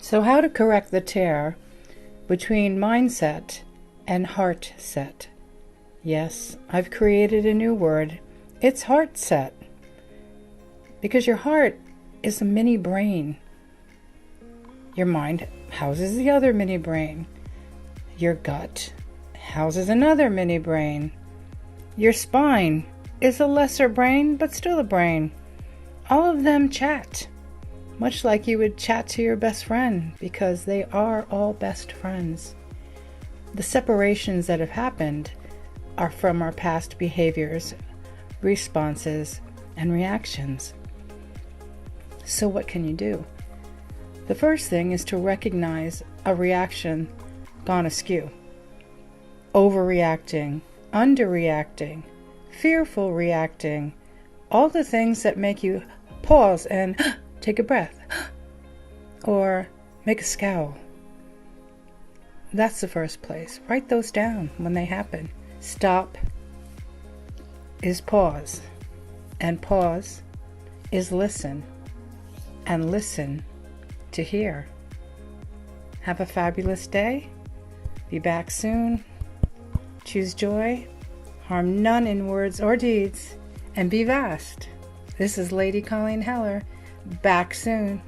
So how to correct the tear between mindset and heartset? Yes, I've created a new word. It's heartset. Because your heart is a mini brain. Your mind houses the other mini brain. Your gut houses another mini brain. Your spine is a lesser brain, but still a brain. All of them chat, much like you would chat to your best friend, because they are all best friends. The separations that have happened are from our past behaviors, responses, and reactions. So what can you do? The first thing is to recognize a reaction gone askew. Overreacting, underreacting, fearful reacting, all the things that make you pause and take a breath, or make a scowl. That's the first place. Write those down when they happen. Stop is pause, and pause is listen, and listen to hear. Have a fabulous day. Be back soon. Choose joy, harm none in words or deeds, and be vast. This is Lady Colleen Heller. Back soon.